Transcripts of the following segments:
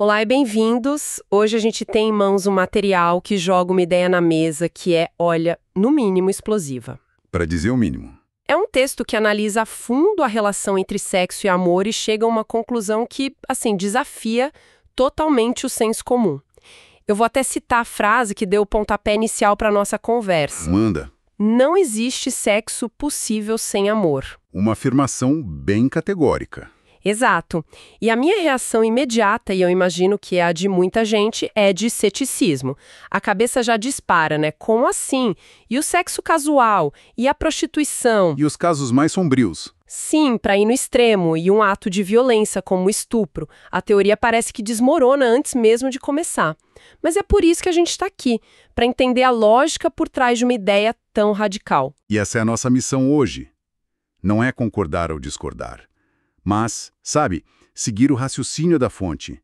Olá e bem-vindos! Hoje a gente tem em mãos um material que joga uma ideia na mesa que é, olha, no mínimo explosiva. Para dizer o mínimo. É um texto que analisa a fundo a relação entre sexo e amor e chega a uma conclusão que, assim, desafia totalmente o senso comum. Eu vou até citar a frase que deu o pontapé inicial para a nossa conversa. Manda. Não existe sexo possível sem amor. Uma afirmação bem categórica. Exato. E a minha reação imediata, e eu imagino que é a de muita gente, é de ceticismo. A cabeça já dispara, né? Como assim? E o sexo casual? E a prostituição? E os casos mais sombrios? Sim, para ir no extremo, e um ato de violência como o estupro. A teoria parece que desmorona antes mesmo de começar. Mas é por isso que a gente está aqui, para entender a lógica por trás de uma ideia tão radical. E essa é a nossa missão hoje. Não é concordar ou discordar. Mas, sabe, seguir o raciocínio da fonte,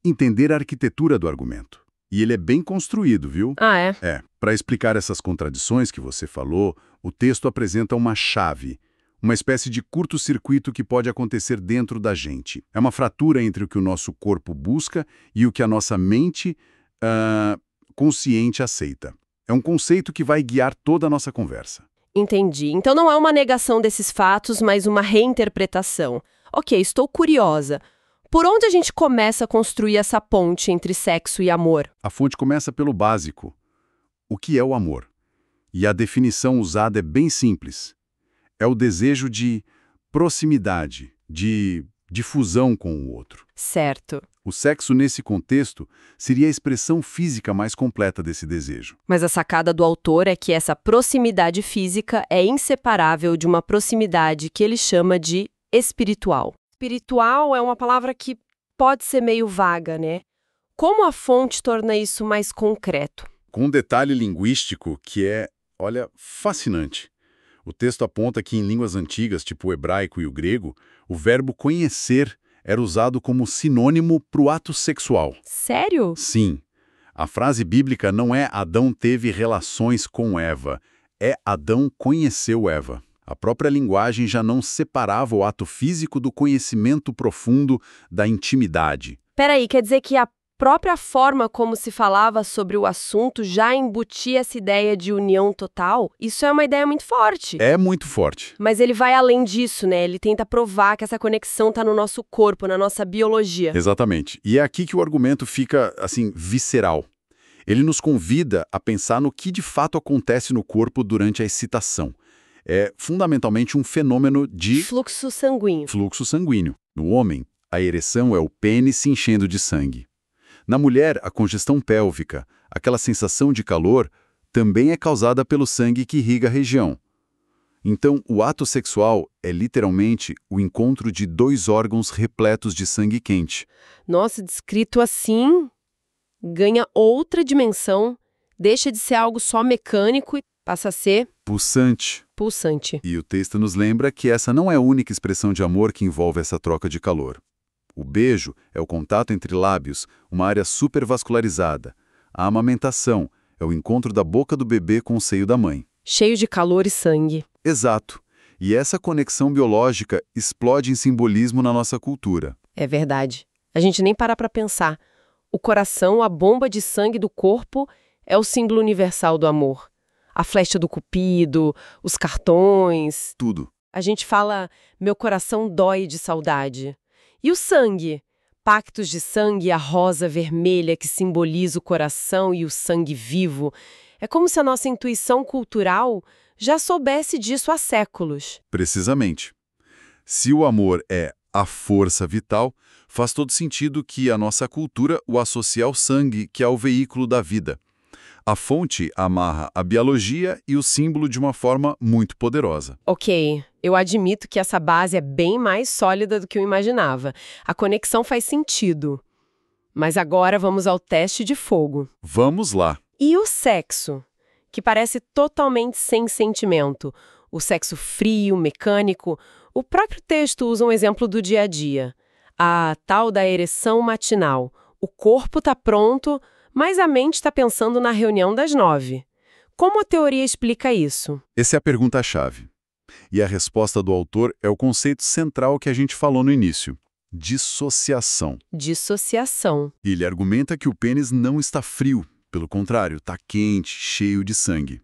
entender a arquitetura do argumento. E ele é bem construído, viu? Ah, é? Para explicar essas contradições que você falou, o texto apresenta uma chave, uma espécie de curto-circuito que pode acontecer dentro da gente. É uma fratura entre o que o nosso corpo busca e o que a nossa mente consciente aceita. É um conceito que vai guiar toda a nossa conversa. Entendi. Então não é uma negação desses fatos, mas uma reinterpretação. Ok, estou curiosa. Por onde a gente começa a construir essa ponte entre sexo e amor? A fonte começa pelo básico. O que é o amor? E a definição usada é bem simples. É o desejo de proximidade, de fusão com o outro. Certo. O sexo, nesse contexto, seria a expressão física mais completa desse desejo. Mas a sacada do autor é que essa proximidade física é inseparável de uma proximidade que ele chama de espiritual. Espiritual é uma palavra que pode ser meio vaga, né? Como a fonte torna isso mais concreto? Com um detalhe linguístico que é, olha, fascinante. O texto aponta que em línguas antigas, tipo o hebraico e o grego, o verbo conhecer era usado como sinônimo para o ato sexual. Sério? Sim. A frase bíblica não é Adão teve relações com Eva, é Adão conheceu Eva. A própria linguagem já não separava o ato físico do conhecimento profundo da intimidade. Peraí, quer dizer que a própria forma como se falava sobre o assunto já embutia essa ideia de união total? Isso é uma ideia muito forte. É muito forte. Mas ele vai além disso, né? Ele tenta provar que essa conexão está no nosso corpo, na nossa biologia. Exatamente. E é aqui que o argumento fica, assim, visceral. Ele nos convida a pensar no que de fato acontece no corpo durante a excitação. É fundamentalmente um fenômeno de Fluxo sanguíneo. fluxo sanguíneo. No homem, a ereção é o pênis se enchendo de sangue. Na mulher, a congestão pélvica, aquela sensação de calor, também é causada pelo sangue que irriga a região. Então, o ato sexual é literalmente o encontro de dois órgãos repletos de sangue quente. Nossa, descrito assim, ganha outra dimensão, deixa de ser algo só mecânico e passa a ser Pulsante. pulsante. E o texto nos lembra que essa não é a única expressão de amor que envolve essa troca de calor. O beijo é o contato entre lábios, uma área supervascularizada. A amamentação é o encontro da boca do bebê com o seio da mãe. Cheio de calor e sangue. Exato. E essa conexão biológica explode em simbolismo na nossa cultura. É verdade. A gente nem para pensar. O coração, a bomba de sangue do corpo, é o símbolo universal do amor. A flecha do cupido, os cartões. Tudo. A gente fala, meu coração dói de saudade. E o sangue? Pactos de sangue, a rosa vermelha que simboliza o coração e o sangue vivo. É como se a nossa intuição cultural já soubesse disso há séculos. Precisamente. Se o amor é a força vital, faz todo sentido que a nossa cultura o associe ao sangue, que é o veículo da vida. A fonte amarra a biologia e o símbolo de uma forma muito poderosa. Ok, eu admito que essa base é bem mais sólida do que eu imaginava. A conexão faz sentido. Mas agora vamos ao teste de fogo. Vamos lá. E o sexo? Que parece totalmente sem sentimento. O sexo frio, mecânico. O próprio texto usa um exemplo do dia a dia. A tal da ereção matinal. O corpo está pronto, mas a mente está pensando na reunião das 9. Como a teoria explica isso? Essa é a pergunta-chave. E a resposta do autor é o conceito central que a gente falou no início. dissociação. Dissociação. Ele argumenta que o pênis não está frio, pelo contrário, está quente, cheio de sangue.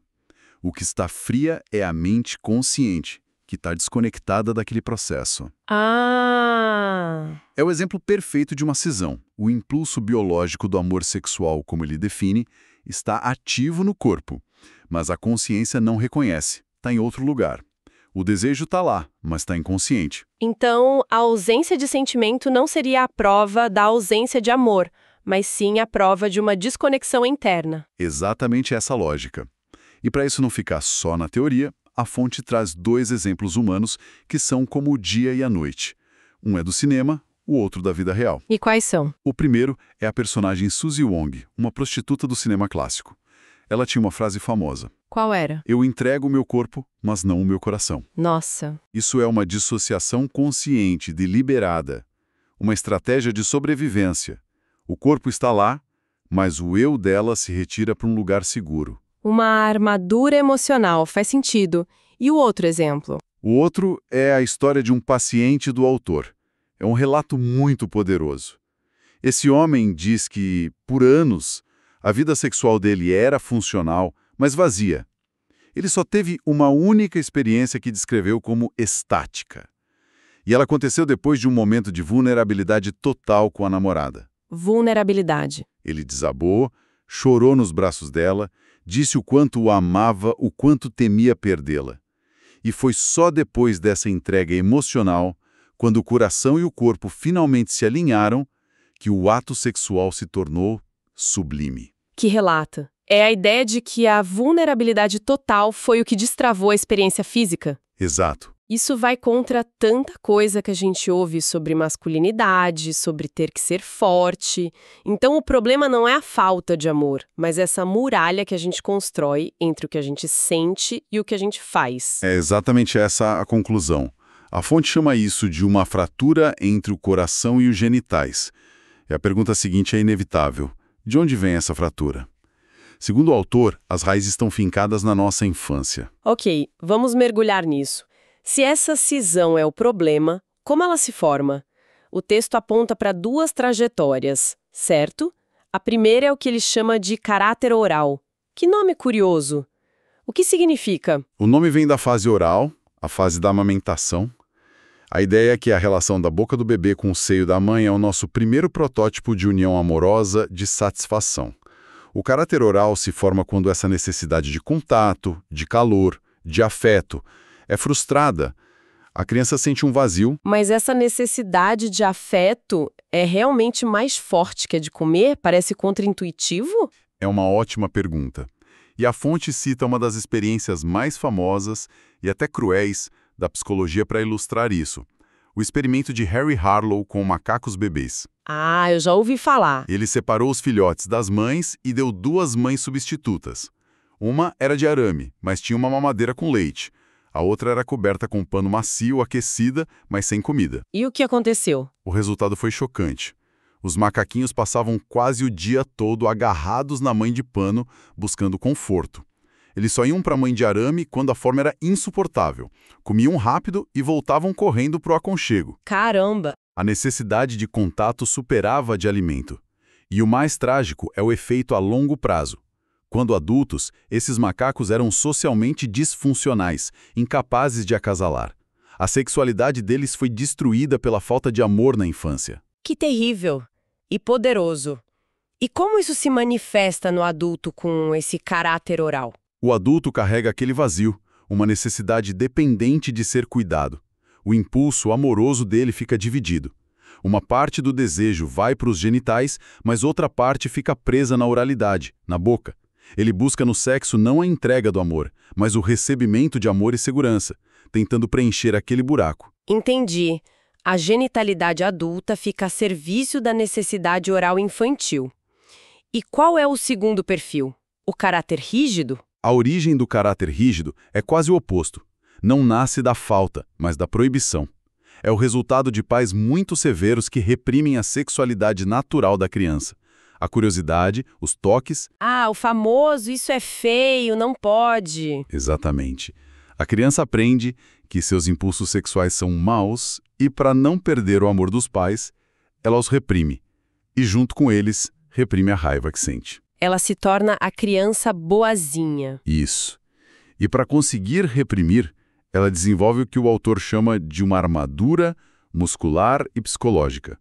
O que está fria é a mente consciente, que está desconectada daquele processo. Ah! É o exemplo perfeito de uma cisão. O impulso biológico do amor sexual, como ele define, está ativo no corpo, mas a consciência não reconhece, está em outro lugar. O desejo está lá, mas está inconsciente. Então, a ausência de sentimento não seria a prova da ausência de amor, mas sim a prova de uma desconexão interna. Exatamente essa lógica. E para isso não ficar só na teoria, a fonte traz 2 exemplos humanos que são como o dia e a noite. Um é do cinema, o outro da vida real. E quais são? O primeiro é a personagem Suzy Wong, uma prostituta do cinema clássico. Ela tinha uma frase famosa: Qual era? "Eu entrego o meu corpo, mas não o meu coração." Nossa. Isso é uma dissociação consciente, deliberada. Uma estratégia de sobrevivência. O corpo está lá, mas o eu dela se retira para um lugar seguro. Uma armadura emocional, faz sentido. E o outro exemplo? O outro é a história de um paciente do autor. É um relato muito poderoso. Esse homem diz que, por anos, a vida sexual dele era funcional, mas vazia. Ele só teve uma única experiência que descreveu como estática. E ela aconteceu depois de um momento de vulnerabilidade total com a namorada. Vulnerabilidade. Ele desabou, chorou nos braços dela, disse o quanto o amava, o quanto temia perdê-la. E foi só depois dessa entrega emocional, quando o coração e o corpo finalmente se alinharam, que o ato sexual se tornou sublime. Que relata. É a ideia de que a vulnerabilidade total foi o que destravou a experiência física. Exato. Isso vai contra tanta coisa que a gente ouve sobre masculinidade, sobre ter que ser forte. Então o problema não é a falta de amor, mas essa muralha que a gente constrói entre o que a gente sente e o que a gente faz. É exatamente essa a conclusão. A fonte chama isso de uma fratura entre o coração e os genitais. E a pergunta seguinte é inevitável. De onde vem essa fratura? Segundo o autor, as raízes estão fincadas na nossa infância. Ok, vamos mergulhar nisso. Se essa cisão é o problema, como ela se forma? O texto aponta para 2 trajetórias, certo? A primeira é o que ele chama de caráter oral. Que nome curioso! O que significa? O nome vem da fase oral, a fase da amamentação. A ideia é que a relação da boca do bebê com o seio da mãe é o nosso primeiro protótipo de união amorosa, de satisfação. O caráter oral se forma quando essa necessidade de contato, de calor, de afeto é frustrada. A criança sente um vazio. Mas essa necessidade de afeto é realmente mais forte que a de comer? Parece contraintuitivo? É uma ótima pergunta. E a fonte cita uma das experiências mais famosas e até cruéis da psicologia para ilustrar isso. O experimento de Harry Harlow com macacos bebês. Ah, eu já ouvi falar. Ele separou os filhotes das mães e deu 2 mães substitutas. Uma era de arame, mas tinha uma mamadeira com leite. A outra era coberta com pano macio, aquecida, mas sem comida. E o que aconteceu? O resultado foi chocante. Os macaquinhos passavam quase o dia todo agarrados na mãe de pano, buscando conforto. Eles só iam para a mãe de arame quando a forma era insuportável. Comiam rápido e voltavam correndo para o aconchego. Caramba! A necessidade de contato superava a de alimento. E o mais trágico é o efeito a longo prazo. Quando adultos, esses macacos eram socialmente disfuncionais, incapazes de acasalar. A sexualidade deles foi destruída pela falta de amor na infância. Que terrível! E poderoso. E como isso se manifesta no adulto com esse caráter oral? O adulto carrega aquele vazio, uma necessidade dependente de ser cuidado. O impulso amoroso dele fica dividido. Uma parte do desejo vai para os genitais, mas outra parte fica presa na oralidade, na boca. Ele busca no sexo não a entrega do amor, mas o recebimento de amor e segurança, tentando preencher aquele buraco. Entendi. A genitalidade adulta fica a serviço da necessidade oral infantil. E qual é o segundo perfil? O caráter rígido? A origem do caráter rígido é quase o oposto. Não nasce da falta, mas da proibição. É o resultado de pais muito severos que reprimem a sexualidade natural da criança. A curiosidade, os toques... Ah, o famoso, isso é feio, não pode. Exatamente. A criança aprende que seus impulsos sexuais são maus e, para não perder o amor dos pais, ela os reprime. E, junto com eles, reprime a raiva que sente. Ela se torna a criança boazinha. Isso. E para conseguir reprimir, ela desenvolve o que o autor chama de uma armadura muscular e psicológica.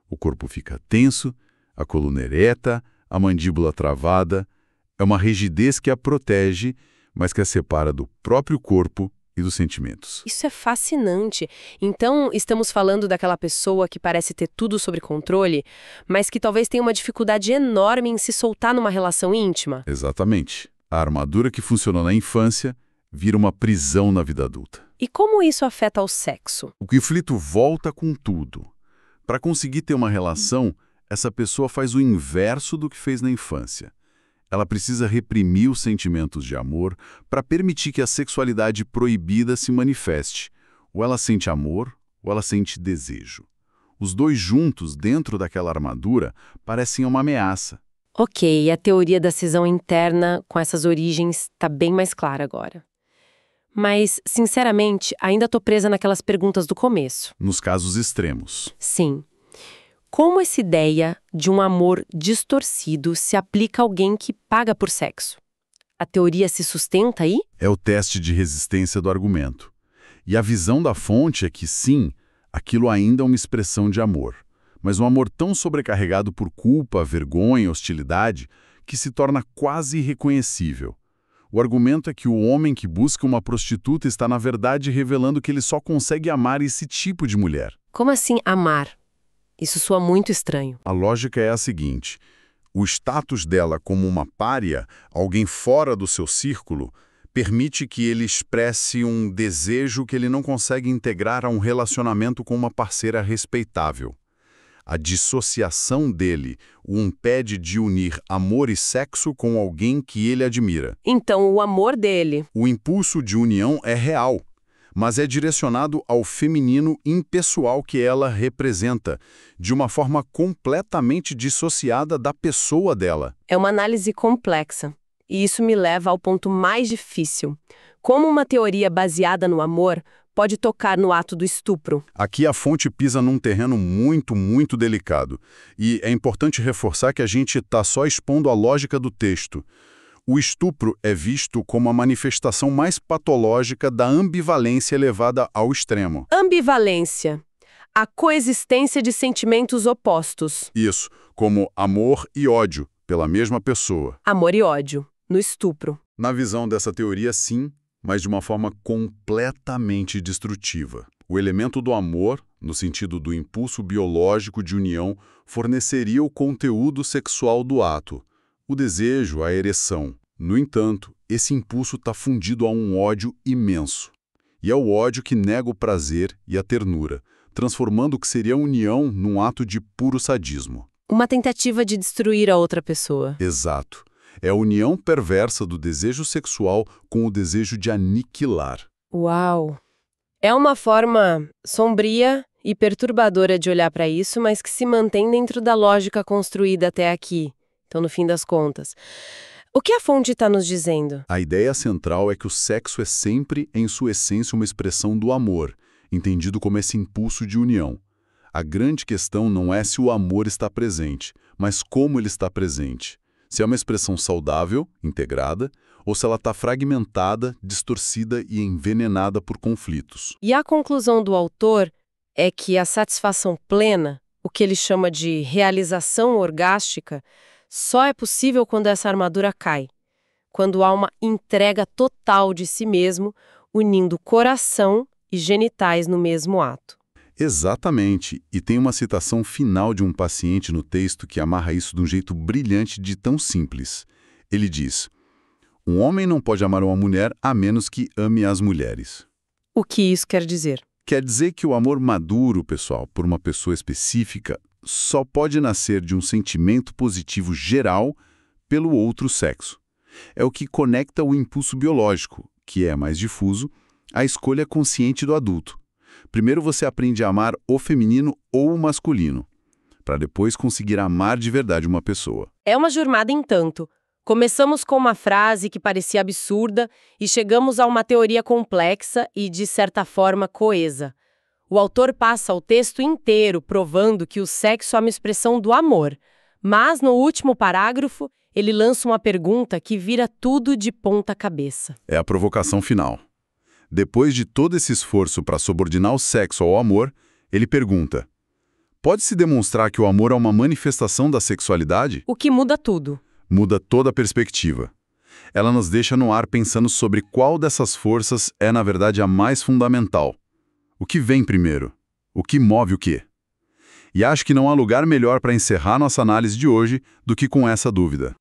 O corpo fica tenso, a coluna ereta, a mandíbula travada. É uma rigidez que a protege, mas que a separa do próprio corpo e dos sentimentos. Isso é fascinante. Então, estamos falando daquela pessoa que parece ter tudo sob controle, mas que talvez tenha uma dificuldade enorme em se soltar numa relação íntima? Exatamente. A armadura que funcionou na infância vira uma prisão na vida adulta. E como isso afeta o sexo? O conflito volta com tudo. Para conseguir ter uma relação, essa pessoa faz o inverso do que fez na infância. Ela precisa reprimir os sentimentos de amor para permitir que a sexualidade proibida se manifeste. Ou ela sente amor, ou ela sente desejo. Os dois juntos, dentro daquela armadura, parecem uma ameaça. Ok, a teoria da cisão interna com essas origens está bem mais clara agora. Mas, sinceramente, ainda estou presa naquelas perguntas do começo. Nos casos extremos. Sim. Como essa ideia de um amor distorcido se aplica a alguém que paga por sexo? A teoria se sustenta aí? É o teste de resistência do argumento. E a visão da fonte é que, sim, aquilo ainda é uma expressão de amor. Mas um amor tão sobrecarregado por culpa, vergonha, hostilidade, que se torna quase irreconhecível. O argumento é que o homem que busca uma prostituta está, na verdade, revelando que ele só consegue amar esse tipo de mulher. Como assim amar? Isso soa muito estranho. A lógica é a seguinte: o status dela como uma pária, alguém fora do seu círculo, permite que ele expresse um desejo que ele não consegue integrar a um relacionamento com uma parceira respeitável. A dissociação dele o impede de unir amor e sexo com alguém que ele admira. Então, o amor dele. O impulso de união é real, mas é direcionado ao feminino impessoal que ela representa, de uma forma completamente dissociada da pessoa dela. É uma análise complexa. E isso me leva ao ponto mais difícil. Como uma teoria baseada no amor pode tocar no ato do estupro? Aqui a fonte pisa num terreno muito delicado. E é importante reforçar que a gente está só expondo a lógica do texto. O estupro é visto como a manifestação mais patológica da ambivalência elevada ao extremo. Ambivalência. A coexistência de sentimentos opostos. Isso, como amor e ódio pela mesma pessoa. Amor e ódio, no estupro. Na visão dessa teoria, sim, mas de uma forma completamente destrutiva. O elemento do amor, no sentido do impulso biológico de união, forneceria o conteúdo sexual do ato. O desejo, a ereção. No entanto, esse impulso está fundido a um ódio imenso. E é o ódio que nega o prazer e a ternura, transformando o que seria a união num ato de puro sadismo. Uma tentativa de destruir a outra pessoa. Exato. É a união perversa do desejo sexual com o desejo de aniquilar. Uau! É uma forma sombria e perturbadora de olhar para isso, mas que se mantém dentro da lógica construída até aqui. Então, no fim das contas, o que a fonte está nos dizendo? A ideia central é que o sexo é sempre, em sua essência, uma expressão do amor, entendido como esse impulso de união. A grande questão não é se o amor está presente, mas como ele está presente. Se é uma expressão saudável, integrada, ou se ela está fragmentada, distorcida e envenenada por conflitos. E a conclusão do autor é que a satisfação plena, o que ele chama de realização orgástica, só é possível quando essa armadura cai, quando há uma entrega total de si mesmo, unindo coração e genitais no mesmo ato. Exatamente, e tem uma citação final de um paciente no texto que amarra isso de um jeito brilhante de tão simples. Ele diz: um homem não pode amar uma mulher a menos que ame as mulheres. O que isso quer dizer? Quer dizer que o amor maduro, pessoal, por uma pessoa específica, só pode nascer de um sentimento positivo geral pelo outro sexo. É o que conecta o impulso biológico, que é mais difuso, à escolha consciente do adulto. Primeiro você aprende a amar o feminino ou o masculino, para depois conseguir amar de verdade uma pessoa. É uma jornada em tanto. Começamos com uma frase que parecia absurda e chegamos a uma teoria complexa e, de certa forma, coesa. O autor passa o texto inteiro provando que o sexo é uma expressão do amor, mas no último parágrafo ele lança uma pergunta que vira tudo de ponta cabeça. É a provocação final. Depois de todo esse esforço para subordinar o sexo ao amor, ele pergunta: pode-se demonstrar que o amor é uma manifestação da sexualidade? O que muda tudo. Muda toda a perspectiva. Ela nos deixa no ar pensando sobre qual dessas forças é, na verdade, a mais fundamental. O que vem primeiro? O que move o quê? E acho que não há lugar melhor para encerrar nossa análise de hoje do que com essa dúvida.